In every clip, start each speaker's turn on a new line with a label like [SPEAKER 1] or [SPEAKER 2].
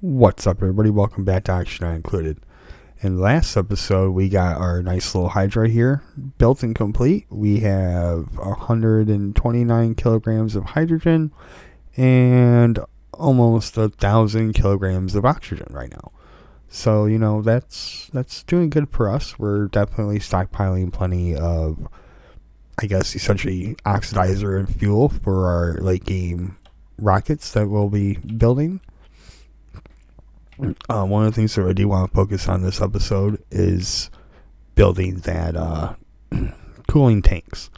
[SPEAKER 1] What's up, everybody? Welcome back to Action Not Included. In the last episode, we got our nice little Hydra here built and complete. We have 129 kilograms of hydrogen and almost 1,000 kilograms of oxygen right now. So, that's doing good for us. We're definitely stockpiling plenty of, essentially oxidizer and fuel for our late game rockets that we'll be building. One of the things that I do want to focus on this episode is building that cooling tanks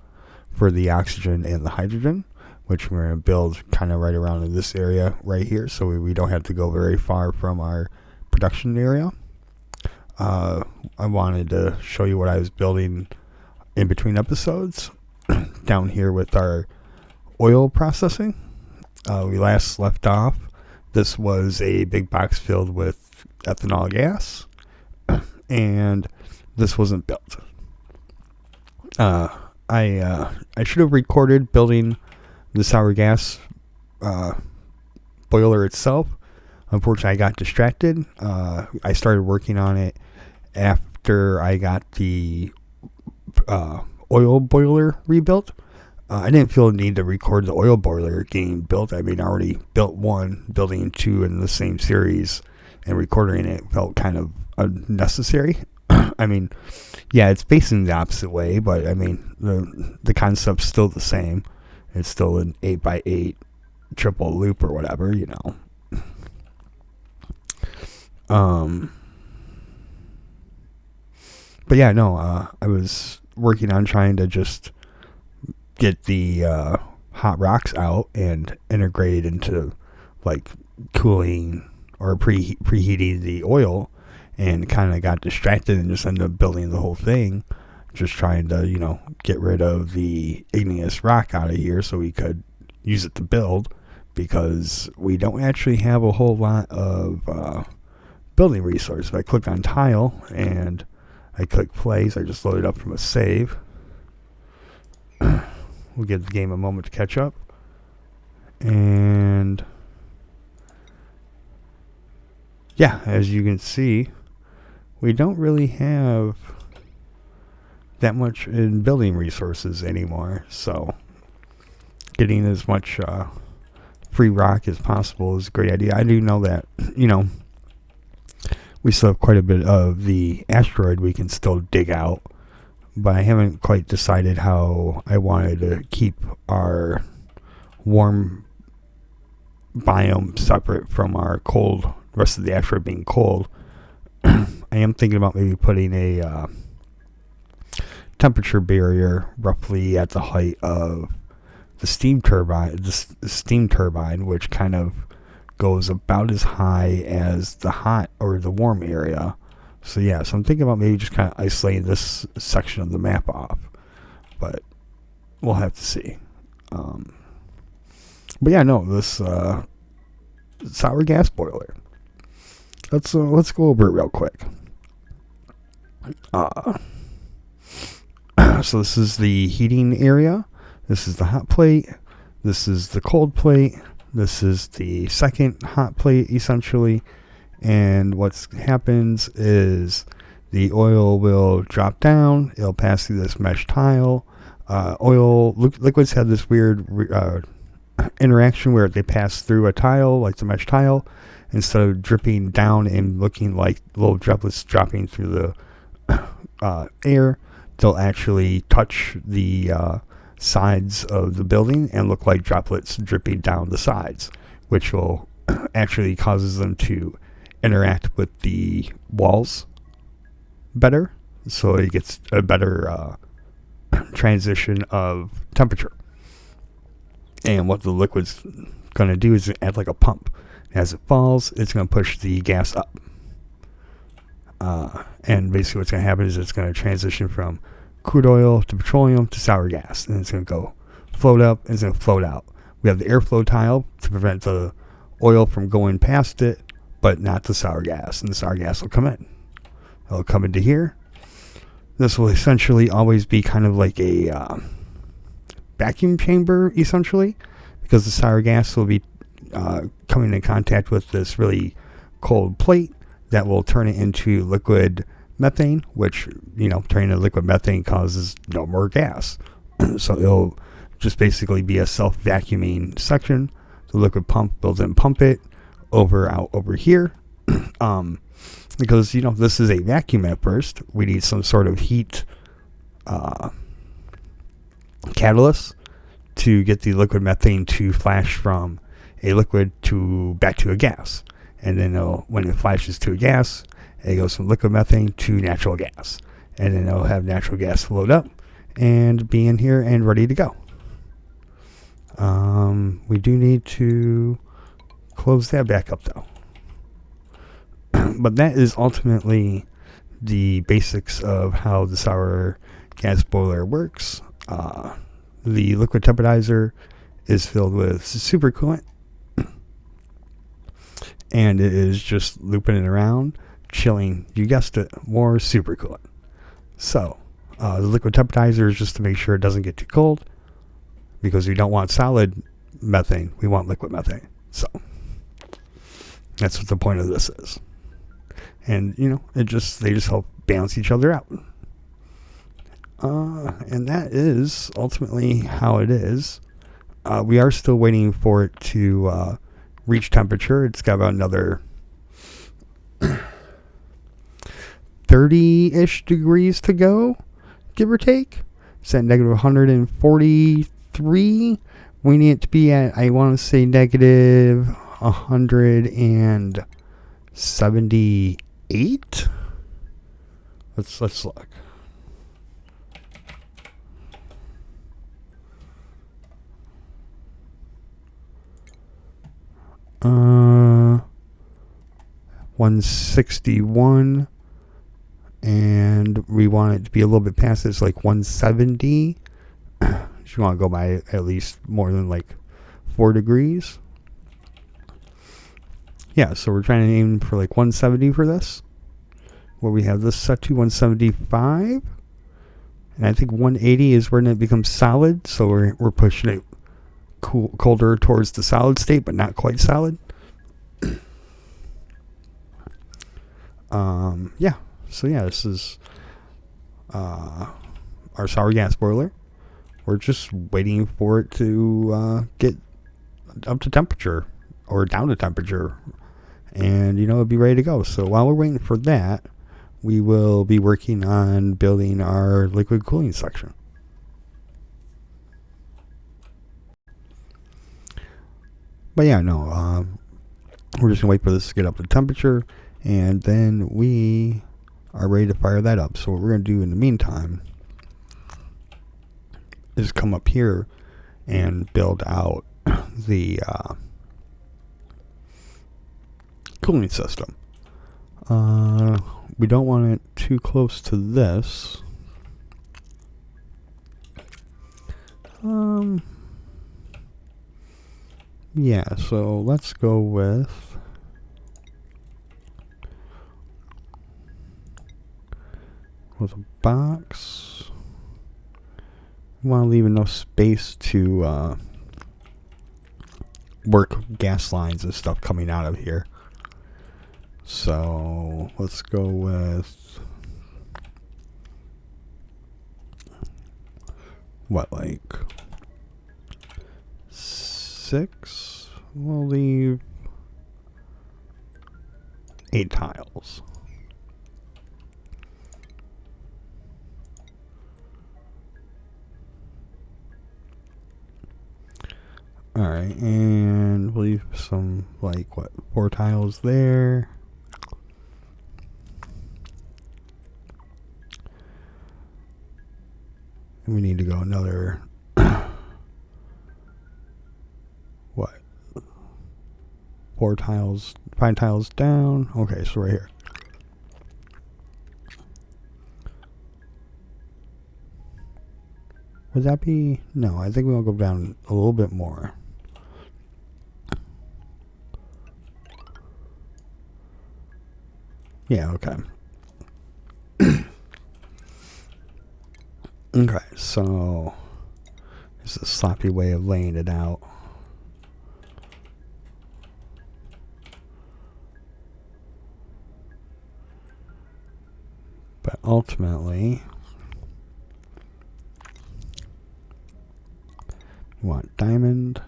[SPEAKER 1] for the oxygen and the hydrogen, which we're going to build kind of right around in this area right here, so we don't have to go very far from our production area. I wanted to show you what I was building in between episodes down here with our oil processing. We last left off. This was a big box filled with ethanol gas, and this wasn't built. I should have recorded building the sour gas boiler itself. Unfortunately, I got distracted. I started working on it after I got the oil boiler rebuilt. I didn't feel the need to record the oil boiler getting built. I mean, I already built one, building two in the same series, and recording it felt kind of unnecessary. I mean, yeah, it's facing the opposite way, but I mean, the concept's still the same. It's still an 8x8 triple loop or whatever, But yeah, no, I was working on trying to just get the hot rocks out and integrate it into like cooling or preheating the oil, and kind of got distracted and just ended up building the whole thing, just trying to get rid of the igneous rock out of here so we could use it to build, because we don't actually have a whole lot of building resource. If I click on tile and I click place, I just loaded up from a save. We'll give the game a moment to catch up. And yeah, as you can see, we don't really have that much in building resources anymore. So getting as much free rock as possible is a great idea. I do know that, we still have quite a bit of the asteroid we can still dig out, but I haven't quite decided how I wanted to keep our warm biome separate from our cold, rest of the asteroid being cold. I am thinking about maybe putting a temperature barrier roughly at the height of the steam turbine, which kind of goes about as high as the hot or the warm area. So yeah, so I'm thinking about maybe just kind of isolating this section of the map off, but we'll have to see. But yeah, no, this sour gas boiler. Let's go over it real quick. So this is the heating area. This is the hot plate. This is the cold plate. This is the second hot plate, essentially. And what happens is the oil will drop down. It'll pass through this mesh tile. Liquids have this weird interaction where they pass through a tile, like the mesh tile, instead of dripping down and looking like little droplets dropping through the air. They'll actually touch the sides of the building and look like droplets dripping down the sides, which will actually causes them to interact with the walls better, so it gets a better transition of temperature. And what the liquid's going to do is add like a pump. As it falls, it's going to push the gas up. And basically what's going to happen is it's going to transition from crude oil to petroleum to sour gas. And it's going to go float up and it's going to float out. We have the airflow tile to prevent the oil from going past it, but not the sour gas. And the sour gas will come in. It'll come into here. This will essentially always be kind of like a vacuum chamber, essentially, because the sour gas will be coming in contact with this really cold plate that will turn it into liquid methane, which, turning into liquid methane causes no more gas. So it'll just basically be a self-vacuuming section. The liquid pump will then pump it out over here. Because, this is a vacuum at first. We need some sort of heat catalyst to get the liquid methane to flash from a liquid back to a gas. And then when it flashes to a gas, it goes from liquid methane to natural gas. And then it'll have natural gas float up and be in here and ready to go. We do need to close that back up though. But that is ultimately the basics of how the sour gas boiler works. The liquid temperizer is filled with supercoolant, and it is just looping it around, chilling, you guessed it, more supercoolant. So the liquid temperizer is just to make sure it doesn't get too cold, because we don't want solid methane, we want liquid methane. So that's what the point of this is. And they just help balance each other out. And that is ultimately how it is. We are still waiting for it to reach temperature. It's got about another 30-ish degrees to go, give or take. It's at negative 143. We need it to be at, I want to say, negative 178. Let's look. Uh, 161, and we want it to be a little bit past this, like 170. You want to go by at least more than like 4 degrees. Yeah, so we're trying to aim for like 170 for this. Where we have this set to 175. And I think 180 is when it becomes solid. So we're pushing it colder towards the solid state, but not quite solid. Yeah. So yeah, this is our sour gas boiler. We're just waiting for it to get up to temperature or down to temperature, and it'll be ready to go. So while we're waiting for that, we will be working on building our liquid cooling section. But yeah, no, we're just gonna wait for this to get up to temperature, and then we are ready to fire that up. So what we're gonna do in the meantime is come up here and build out the cooling system. We don't want it too close to this. Yeah, so let's go with a box. We want to leave enough space to work gas lines and stuff coming out of here. So let's go with like 6? We'll leave 8 tiles. Alright, and we'll leave some, 4 tiles there. And we need to go another 4 tiles, 5 tiles down. Okay, so right here. Would that be? No, I think we'll go down a little bit more. Yeah, okay. Okay, so it's a sloppy way of laying it out. But ultimately, you want diamond.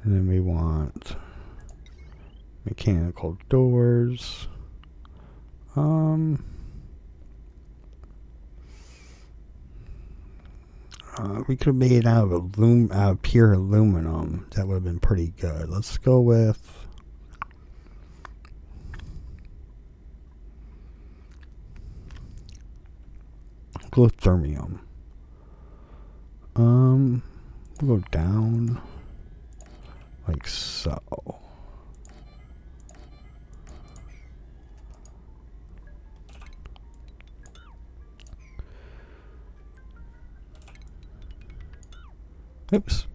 [SPEAKER 1] And then we want mechanical doors. We could have made out of pure aluminum. That would have been pretty good. Let's go with gluthermium. We'll go down like so. Oops.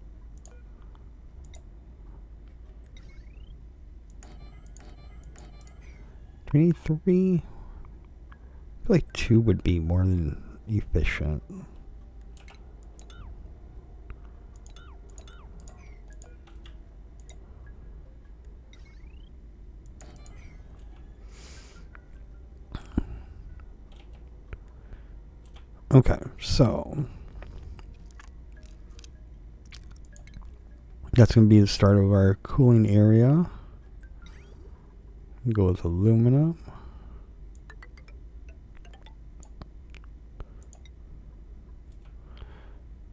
[SPEAKER 1] Do we need 3? I feel like 2 would be more than efficient. Okay, so that's going to be the start of our cooling area. Go with aluminum.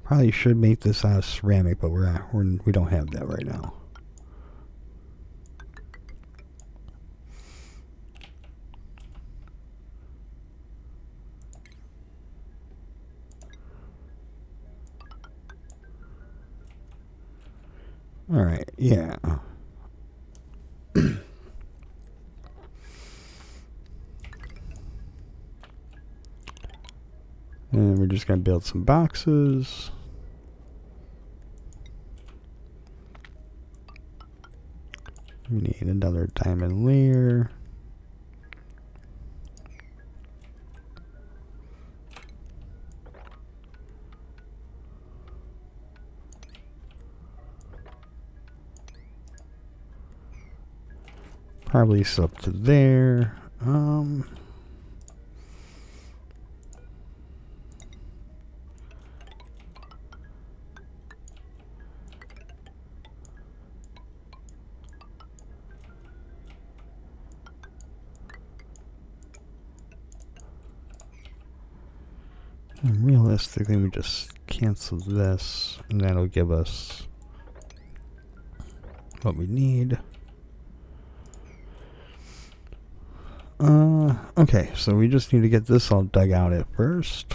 [SPEAKER 1] Probably should make this out of ceramic, but we don't have that right now. All right, yeah. And we're just going to build some boxes. We need another diamond layer. Probably up to there. And realistically, we just cancel this, and that'll give us what we need. Okay, so we just need to get this all dug out at first.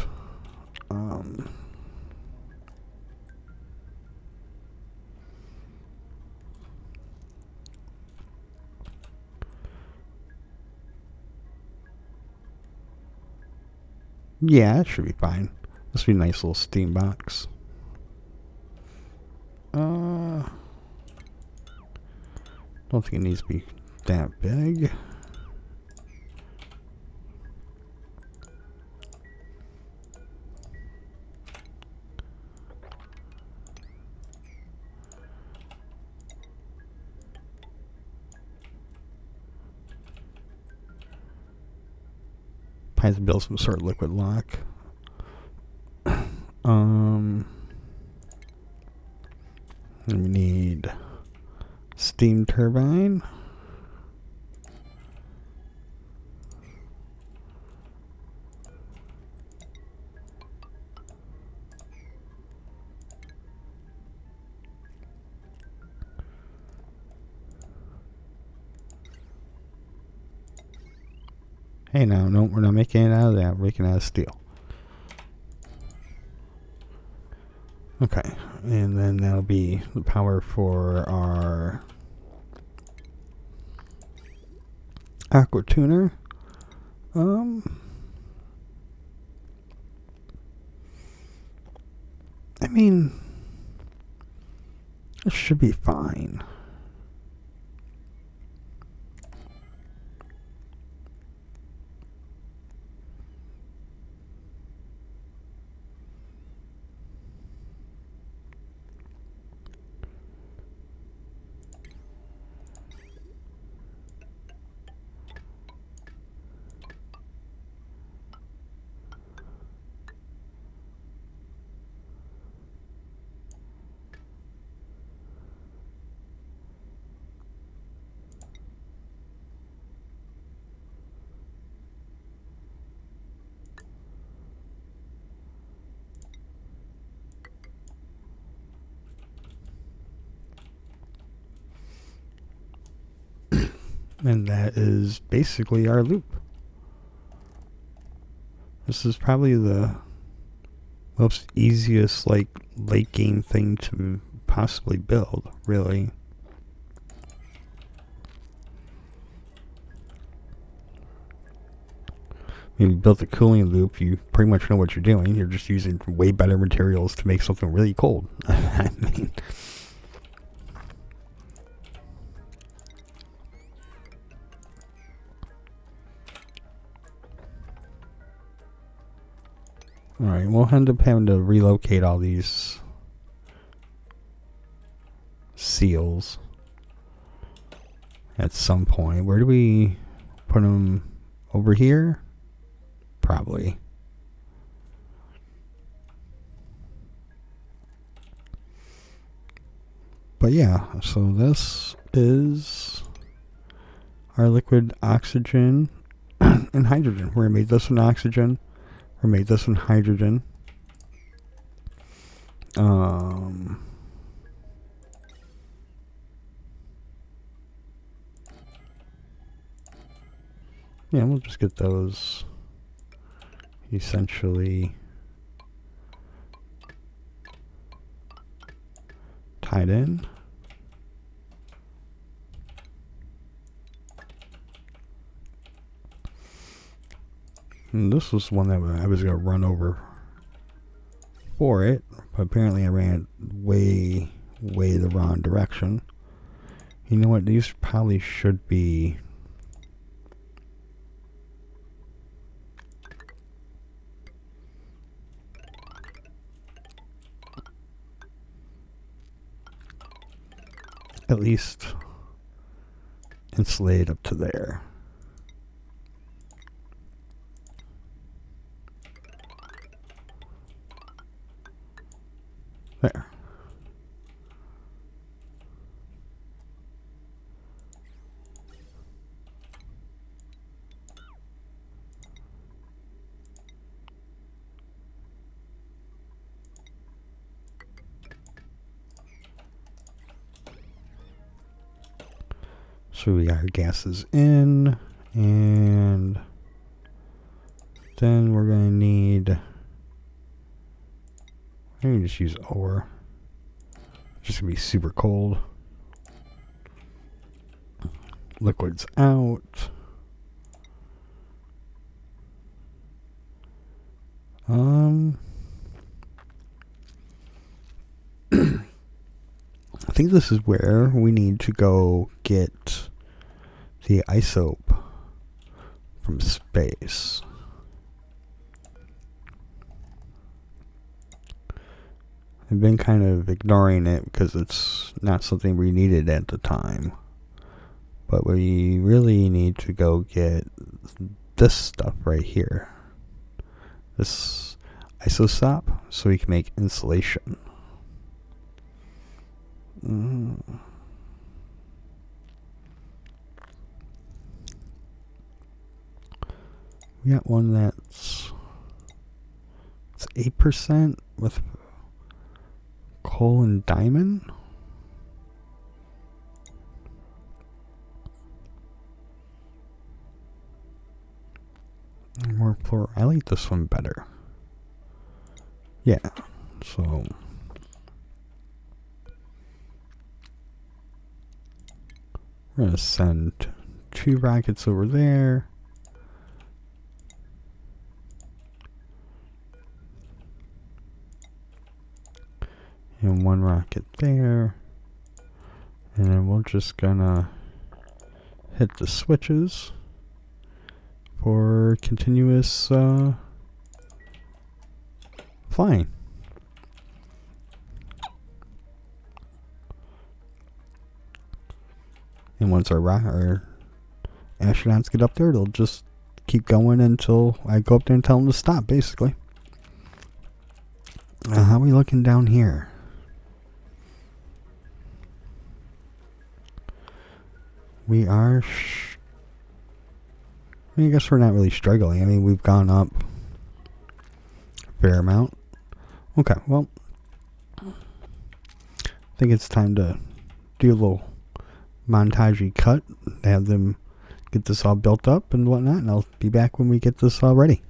[SPEAKER 1] Yeah, it should be fine. This will be a nice little steam box. Don't think it needs to be that big. I have to build some sort of liquid lock. And we need steam turbine. Hey, no, we're not making it out of that. We're making it out of steel. Okay, and then that'll be the power for our aqua tuner. I mean, it should be fine. And that is basically our loop. This is probably the most easiest, like, late game thing to possibly build, really. When you build the cooling loop, you pretty much know what you're doing. You're just using way better materials to make something really cold. I mean, alright, we'll end up having to relocate all these seals at some point. Where do we put them? Over here? Probably. But yeah, so this is our liquid oxygen and hydrogen. We're going to make this one oxygen. We're going to make this one hydrogen. Yeah, we'll just get those essentially tied in. And this was one that I was going to run over for it, but apparently I ran way the wrong direction. You know what? These probably should be at least insulated up to there. There. So we got our gases in, and then we're going to need, I can just use ore. It's just going to be super cold. Liquids out. I think this is where we need to go get the isotope from space. I've been kind of ignoring it because it's not something we needed at the time. But we really need to go get this stuff right here. This isotope, so we can make insulation. We got one that's 8% with coal and diamond. More fluor. I like this one better. Yeah, so we're gonna send 2 rockets over there. And 1 rocket there. And then we're just gonna hit the switches for continuous flying. And once our astronauts get up there, they'll just keep going until I go up there and tell them to stop, basically. How are we looking down here? We are... I guess we're not really struggling. I mean, we've gone up a fair amount. Okay, well, I think it's time to do a little montagey cut. Have them get this all built up and whatnot, and I'll be back when we get this all ready.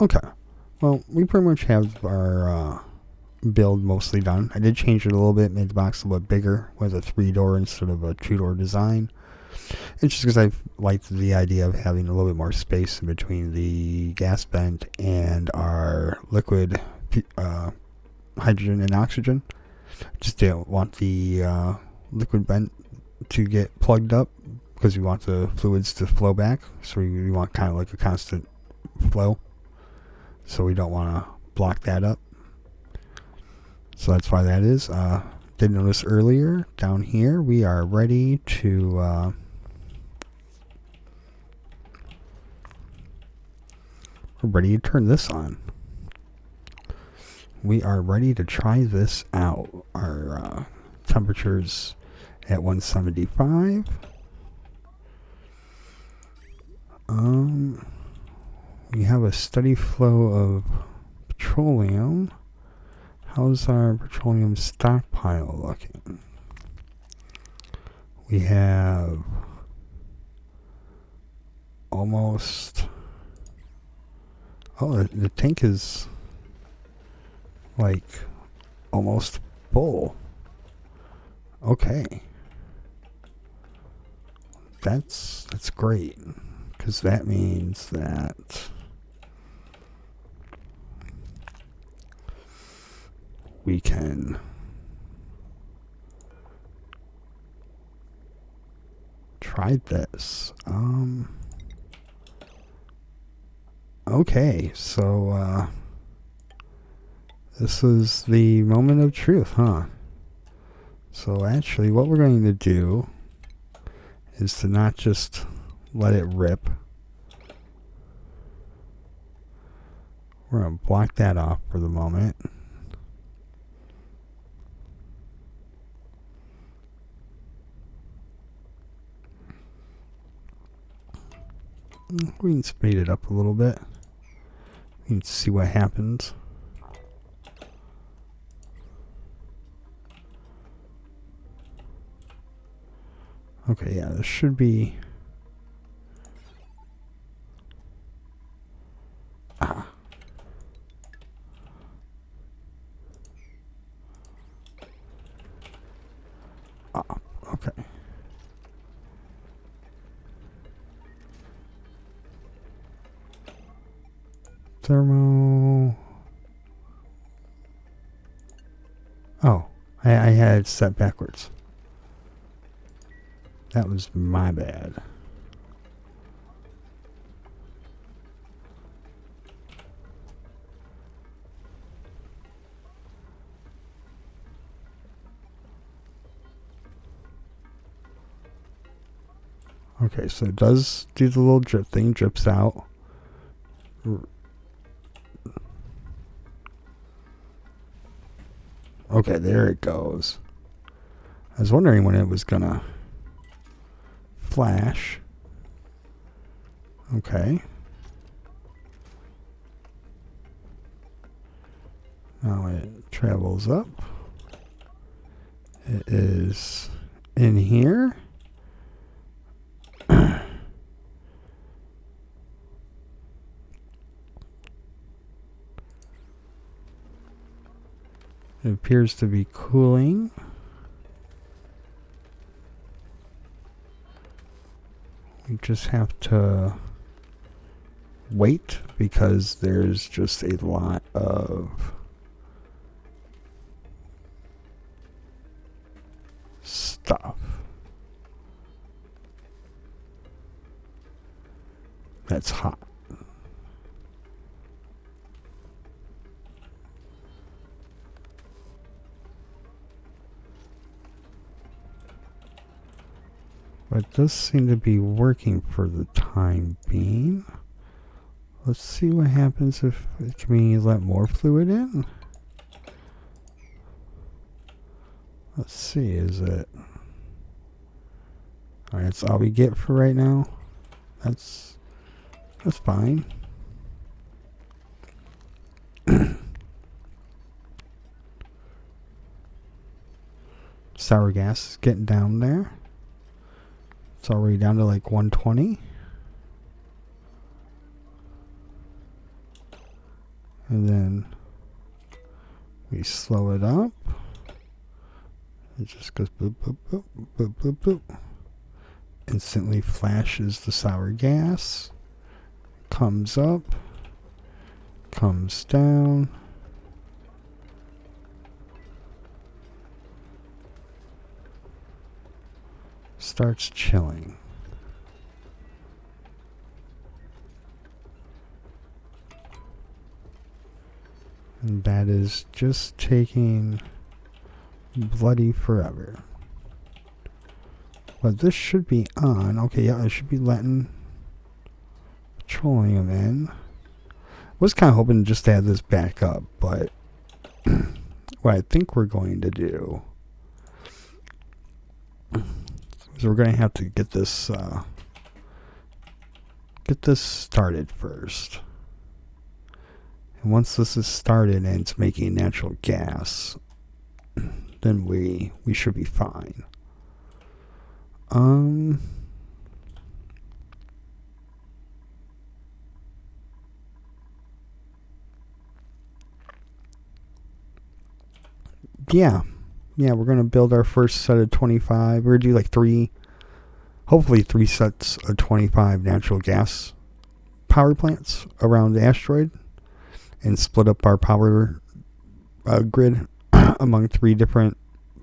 [SPEAKER 1] Okay. Well, we pretty much have our build mostly done. I did change it a little bit, made the box a little bit bigger with a 3-door instead of a 2-door design. It's just because I liked the idea of having a little bit more space in between the gas vent and our liquid hydrogen and oxygen. Just didn't want the liquid vent to get plugged up because we want the fluids to flow back. So we want kind of like a constant flow. So we don't want to block that up. So that's why that is. Did notice earlier down here we are ready to we're ready to turn this on. We are ready to try this out. Our temperature's at 175. We have a steady flow of petroleum. How's our petroleum stockpile looking? We have almost... Oh, the tank is like almost full. Okay. That's great, because that means that we can try this. Okay, so this is the moment of truth, huh? So actually what we're going to do is to not just let it rip. We're going to block that off for the moment. We can speed it up a little bit. We can see what happens. Okay, yeah, this should be... Ah. Ah, okay. Thermo... Oh, I had it set backwards. That was my bad. Okay, so it does do the little drip thing, drips out. Okay, there it goes. I was wondering when it was gonna flash. Okay. Now it travels up. It is in here. It appears to be cooling. We just have to wait because there's just a lot of stuff that's hot. But it does seem to be working for the time being. Let's see what happens if... Can we let more fluid in? Let's see, is it... Alright, that's all we get for right now. That's fine. Sour gas is getting down there. It's already down to like 120. And then we slow it up. It just goes boop, boop, boop, boop, boop, boop. Instantly flashes the sour gas. Comes up. Comes down. Starts chilling. And that is just taking bloody forever. But this should be on. Okay, yeah, it should be letting petroleum in. I was kind of hoping just to have this back up, but what I think we're going to do is we're going to have to get this started first. And once this is started and it's making natural gas, then we should be fine. Yeah, we're going to build our first set of 25. We're going to do like hopefully three sets of 25 natural gas power plants around the asteroid and split up our power grid among 3 different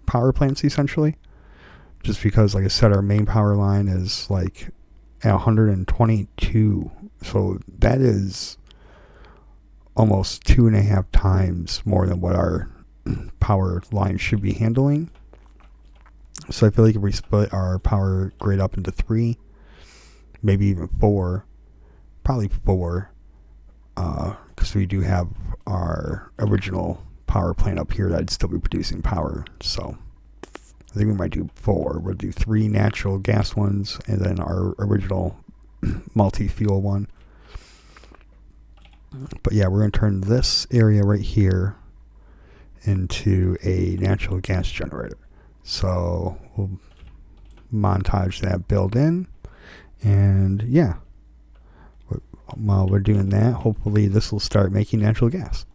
[SPEAKER 1] power plants essentially. Just because, like I said, our main power line is like at 122. So that is almost 2.5 times more than what our power line should be handling. So I feel like if we split our power grid up into 3, maybe even 4, probably 4, because we do have our original power plant up here that'd still be producing power. So I think we might do 4. We'll do 3 natural gas ones and then our original multi-fuel one. But yeah, we're going to turn this area right here into a natural gas generator. So we'll montage that build in. And yeah, while we're doing that, hopefully this will start making natural gas.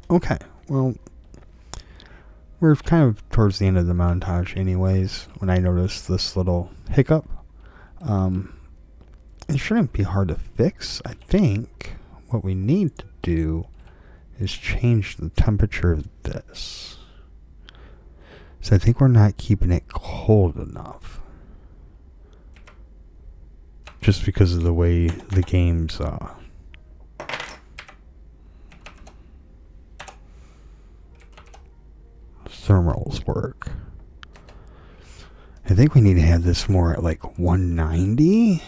[SPEAKER 1] Okay, well, we're kind of towards the end of the montage anyways, when I noticed this little hiccup. It shouldn't be hard to fix. I think what we need to do is change the temperature of this. So I think we're not keeping it cold enough. Just because of the way the game's thermals work. I think we need to have this more at like 190.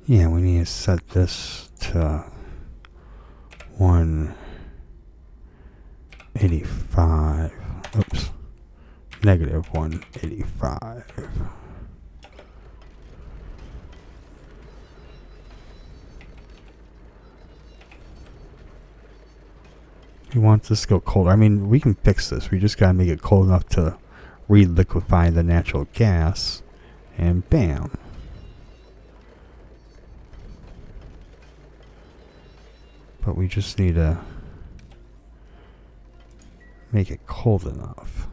[SPEAKER 1] Yeah, we need to set this to 185. Oops. Negative 185. We want this to go colder. I mean, we can fix this. We just gotta make it cold enough to re-liquefy the natural gas. And bam. But we just need to make it cold enough.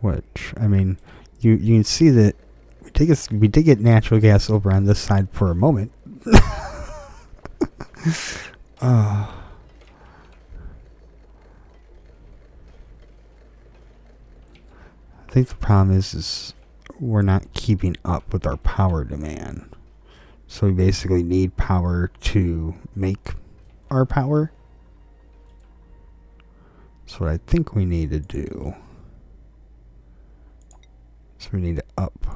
[SPEAKER 1] Which, I mean, you can see that we did get natural gas over on this side for a moment. I think the problem is we're not keeping up with our power demand. So we basically need power to make our power. So what I think we need to do, so we need to up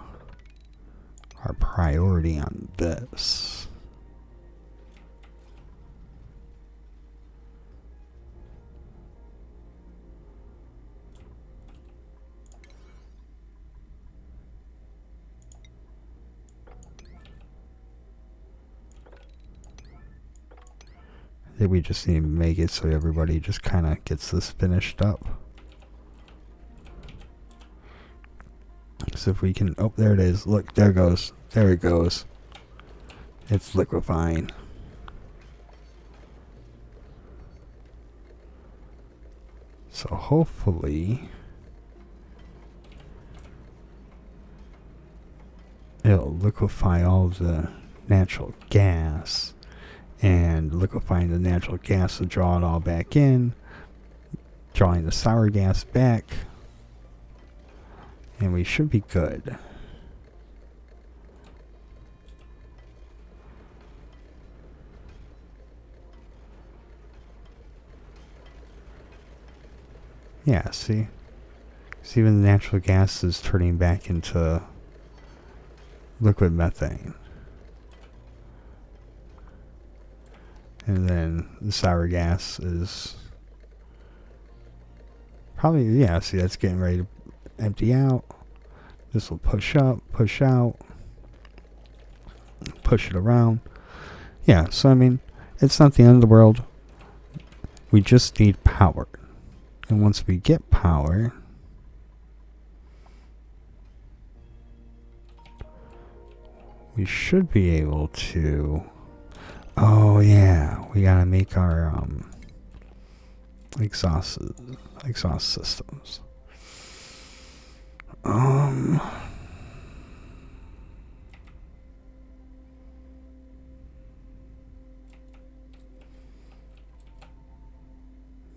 [SPEAKER 1] our priority on this. I think we just need to make it so everybody just kind of gets this finished up. So if we can, oh, there it is. Look, there it goes. There it goes. It's liquefying. So hopefully it'll liquefy all the natural gas. And liquefying the natural gas will draw it all back in, drawing the sour gas back, and we should be good. Yeah, see? See, even the natural gas is turning back into liquid methane. And then the sour gas is probably, yeah, see, that's getting ready to empty out. This will push up, push out, push it around. Yeah, so I mean, it's not the end of the world. We just need power. And once we get power, we should be able to... Oh yeah, we gotta make our exhaust systems.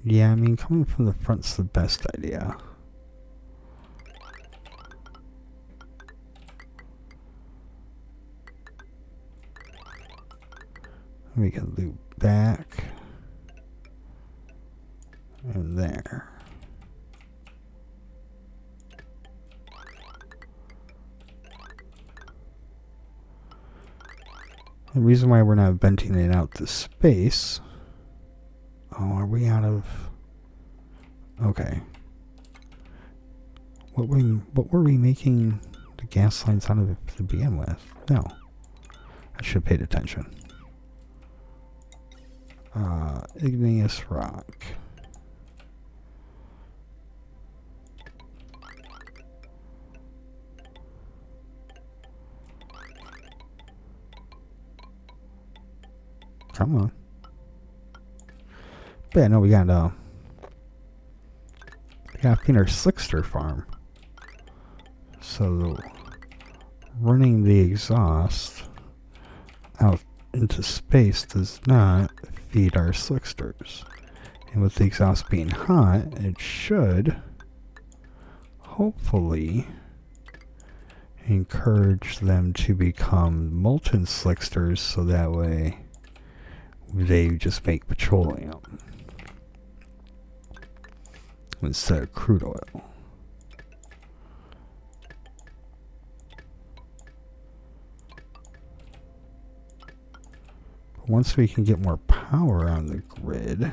[SPEAKER 1] Yeah, I mean, coming from the front's the best idea. We can loop back and there. The reason why we're not venting it out to space. Oh, are we out of... Okay. What were we making the gas lines out of to begin with? No. I should have paid attention. Igneous rock. Come on. But yeah, no, we got to clean our Slickster farm. So running the exhaust out into space does not feed our Slicksters. And with the exhaust being hot, it should hopefully encourage them to become molten Slicksters, so that way they just make petroleum instead of crude oil. But once we can get more power on the grid,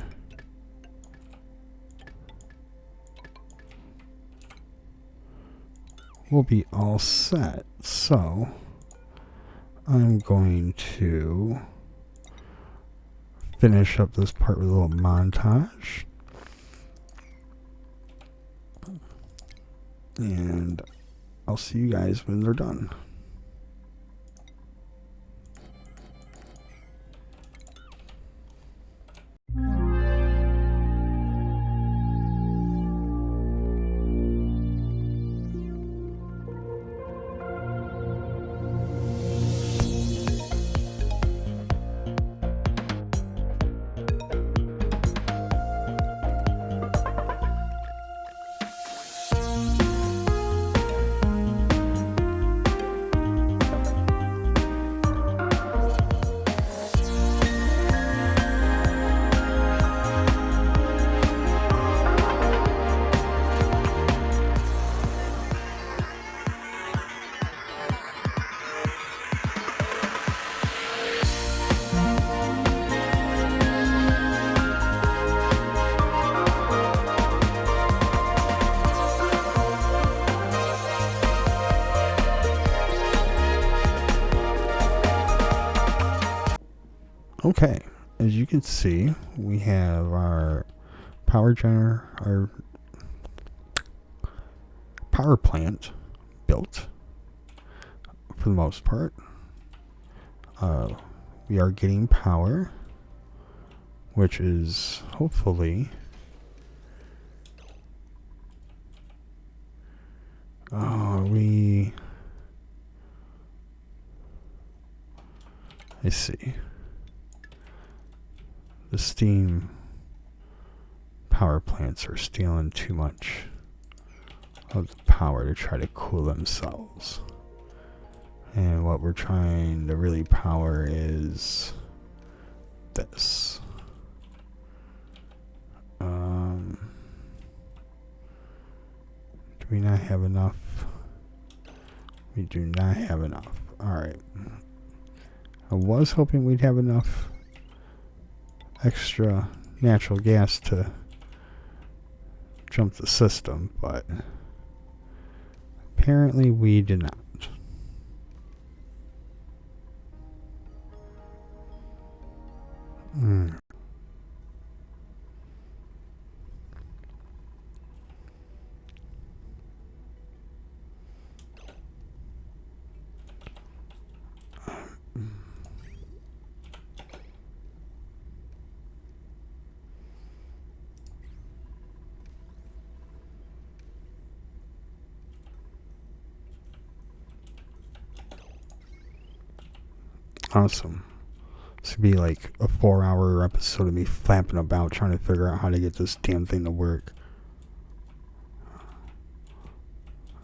[SPEAKER 1] we'll be all set. So I'm going to finish up this part with a little montage. And I'll see you guys when they're done. Okay, as you can see, we have our power generator, our power plant built for the most part. We are getting power, which is hopefully I see. The steam power plants are stealing too much of the power to try to cool themselves. And what we're trying to really power is this. Do we not have enough? We do not have enough. Alright. I was hoping we'd have enough extra natural gas to jump the system, but apparently we did not. Awesome. This would be like a 4-hour episode of me flapping about trying to figure out how to get this damn thing to work.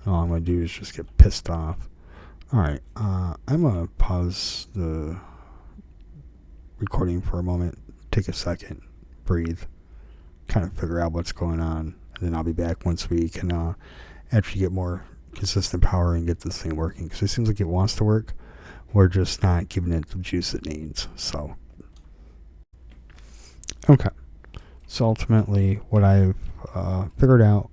[SPEAKER 1] All I'm going to do is just get pissed off. Alright, I'm going to pause the recording for a moment, take a second, breathe, kind of figure out what's going on, and then I'll be back once we can actually get more consistent power and get this thing working. Because it seems like it wants to work. We're just not giving it the juice it needs. So, okay. So ultimately, what I've figured out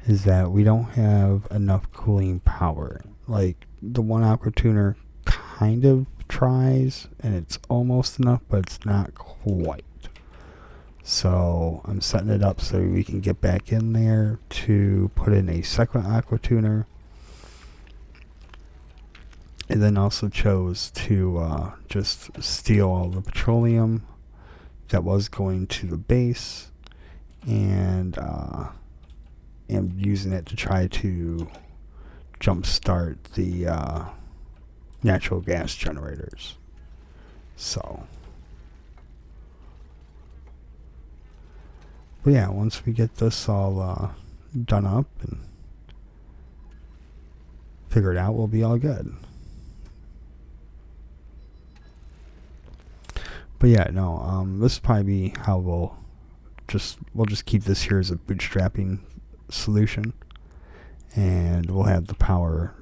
[SPEAKER 1] is that we don't have enough cooling power. Like, the one aqua tuner kind of tries, and it's almost enough, but it's not quite. So I'm setting it up so we can get back in there to put in a second aqua tuner. And then also chose to just steal all the petroleum that was going to the base, and am using it to try to jumpstart the natural gas generators. So, but yeah, once we get this all done up and figured out, we'll be all good. But yeah, no, this will probably be how we'll just keep this here as a bootstrapping solution, and we'll have the power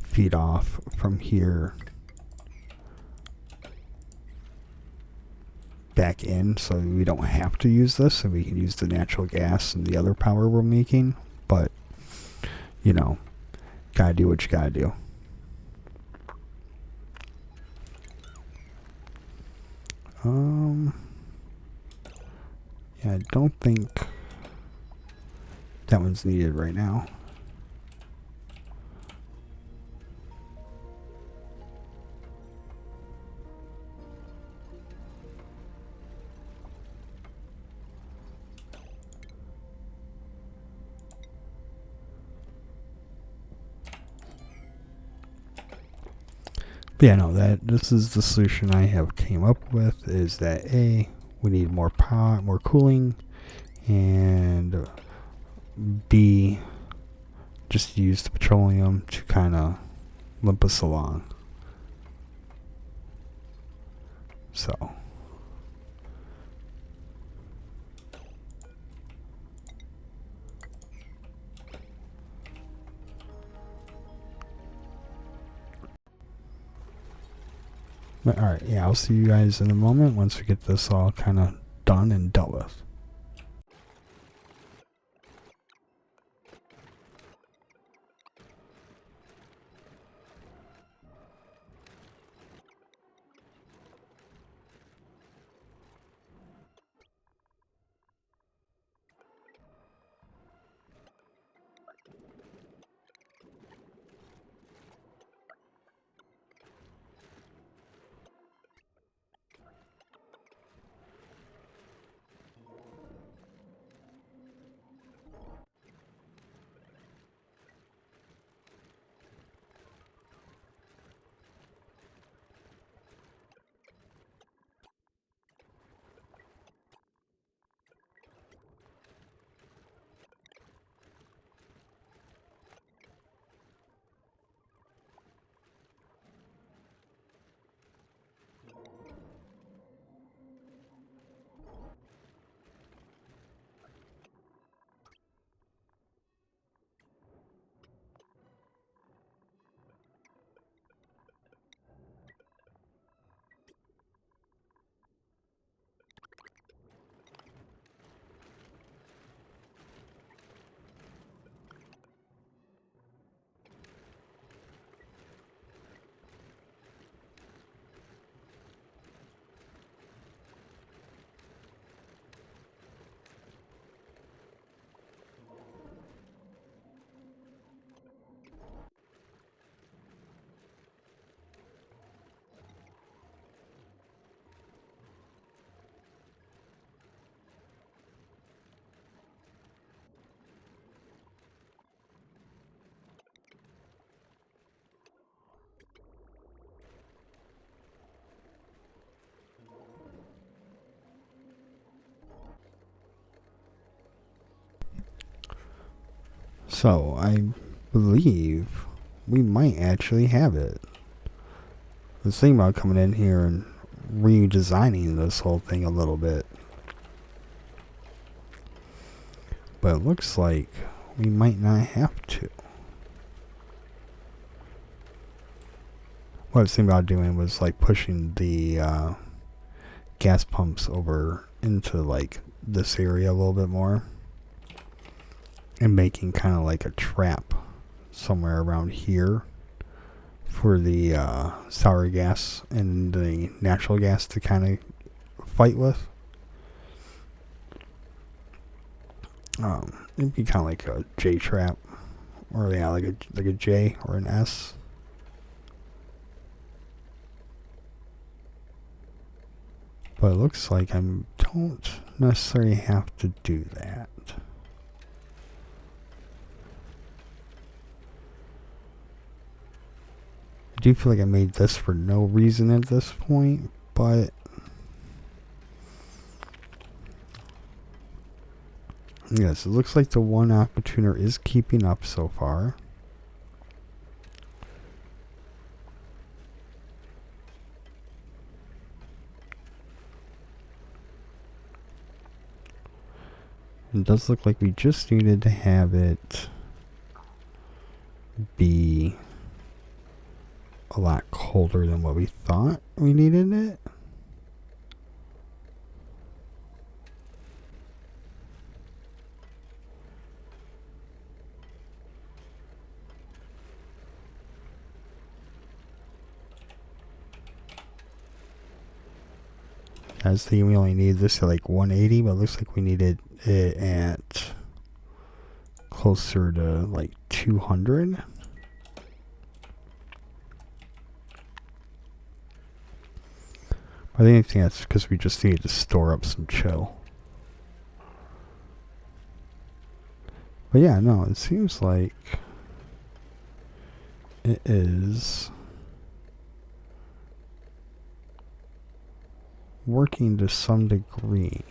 [SPEAKER 1] feed off from here back in, so we don't have to use this, and we can use the natural gas and the other power we're making. But you know, gotta do what you gotta do. Yeah, I don't think that one's needed right now. But yeah, no, this is the solution I have came up with, is that A, we need more power, more cooling, and B, just use the petroleum to kind of limp us along. So but alright, yeah, I'll see you guys in a moment once we get this all kind of done and dealt with. So I believe we might actually have it. I was thinking about coming in here and redesigning this whole thing a little bit, but it looks like we might not have to. What I was thinking about doing was like pushing the gas pumps over into like this area a little bit more, and making kind of like a trap somewhere around here for the sour gas and the natural gas to kind of fight with. It'd be kind of like a J trap, or yeah, like a J or an S. But it looks like I don't necessarily have to do that. I do feel like I made this for no reason at this point, but yes, it looks like the one aqua tuner is keeping up so far. It does look like we just needed to have it be a lot colder than what we thought we needed it. I was thinking we only need this at like 180, but it looks like we needed it at closer to like 200. I think that's because we just need to store up some chill. But yeah, no, it seems like it is working to some degree.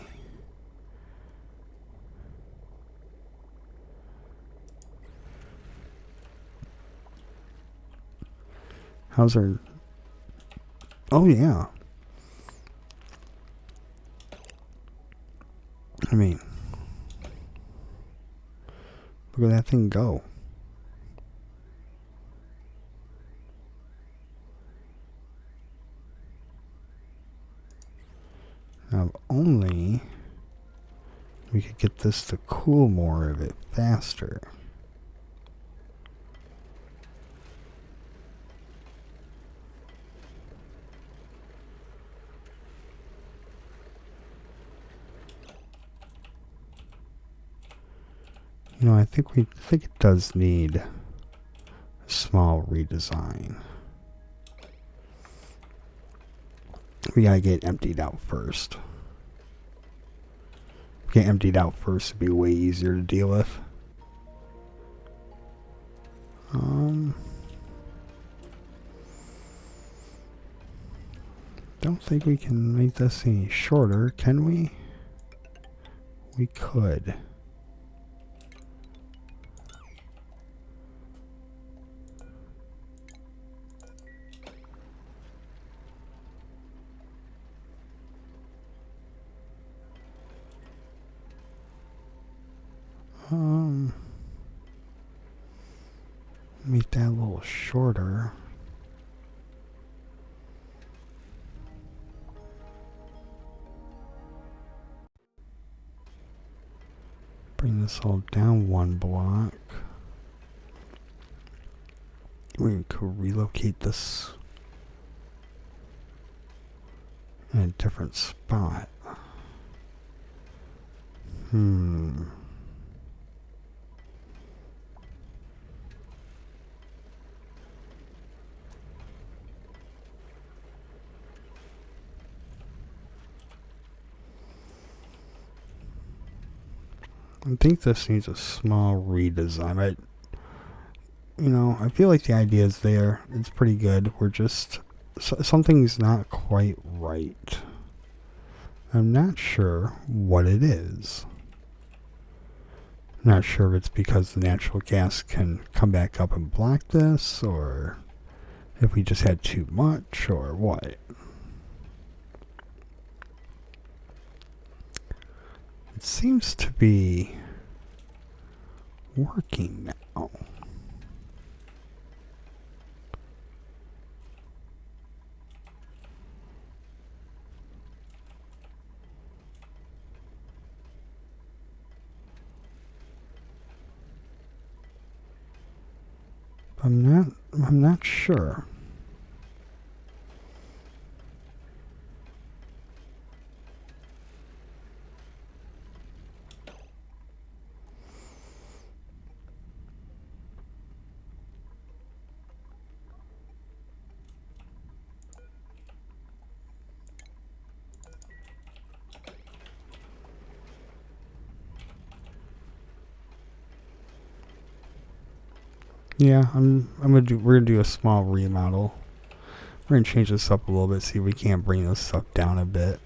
[SPEAKER 1] How's our... Oh yeah. I mean, look at that thing go. Now, if only we could get this to cool more of it faster. You know, I think it does need a small redesign. We gotta get emptied out first. Get emptied out first would be way easier to deal with. Don't think we can make this any shorter, can we? We could. Make that a little shorter. Bring this all down one block. We could relocate this in a different spot. I think this needs a small redesign. I feel like the idea is there. It's pretty good. We're just... something's not quite right. I'm not sure what it is. Not sure if it's because the natural gas can come back up and block this, or if we just had too much, or what. It seems to be working now. I'm not sure. Yeah, we're gonna do a small remodel. We're gonna change this up a little bit, see if we can't bring this stuff down a bit.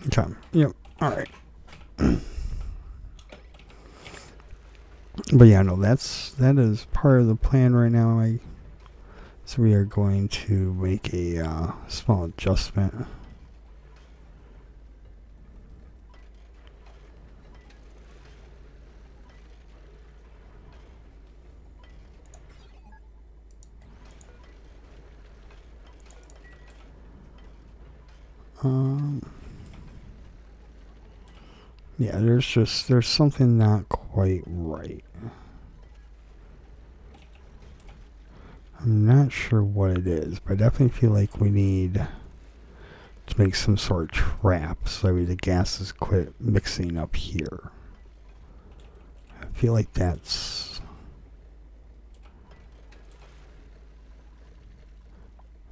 [SPEAKER 1] Okay. Yep. All right. But yeah, no, that is part of the plan right now. So we are going to make a small adjustment. Yeah, there's something not quite right. I'm not sure what it is, but I definitely feel like we need to make some sort of trap so that the gases quit mixing up here. I feel like that's...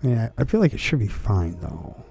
[SPEAKER 1] Yeah, I feel like it should be fine though.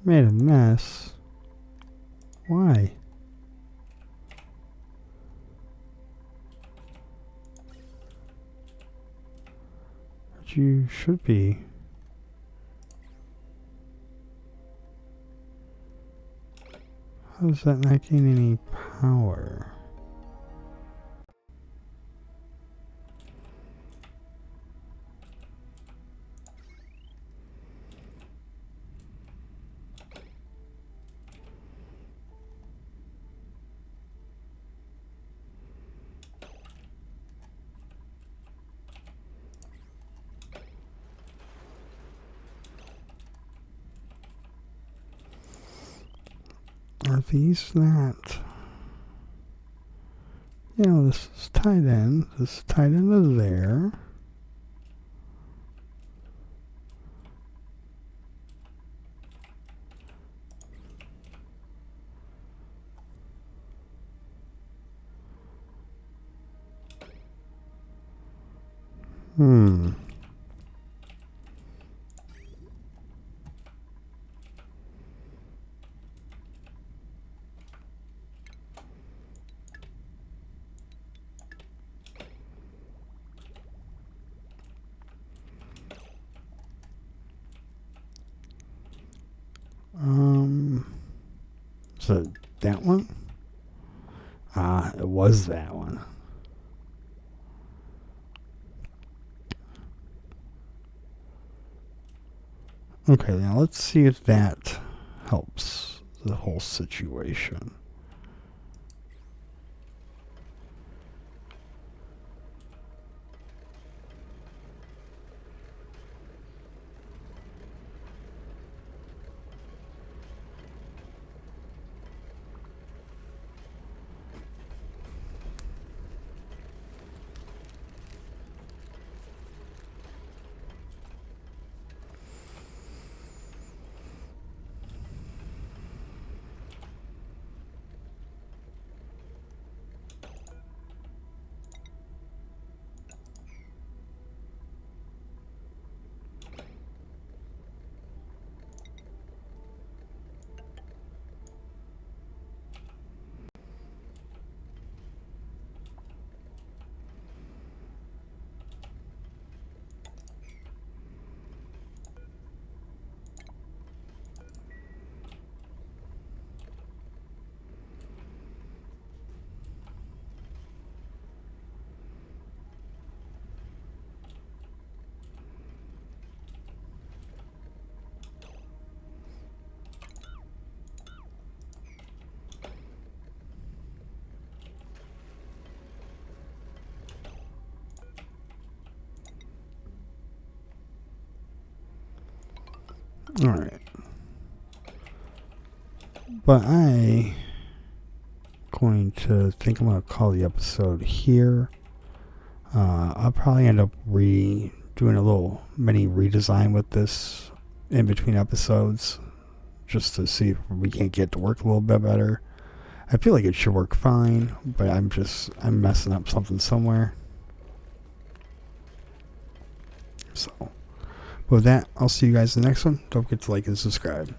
[SPEAKER 1] Made a mess. Why? But you should be. How does that not gain any power? Are these not... You know, this is tied in. This is tied into there. Hmm. So that one? It was that one. Okay, now let's see if that helps the whole situation. Alright. But I'm going to think I'm going to call the episode here. I'll probably end up doing a little mini redesign with this in between episodes, just to see if we can't get to work a little bit better. I feel like it should work fine, but I'm messing up something somewhere. So, with that, I'll see you guys in the next one. Don't forget to like and subscribe.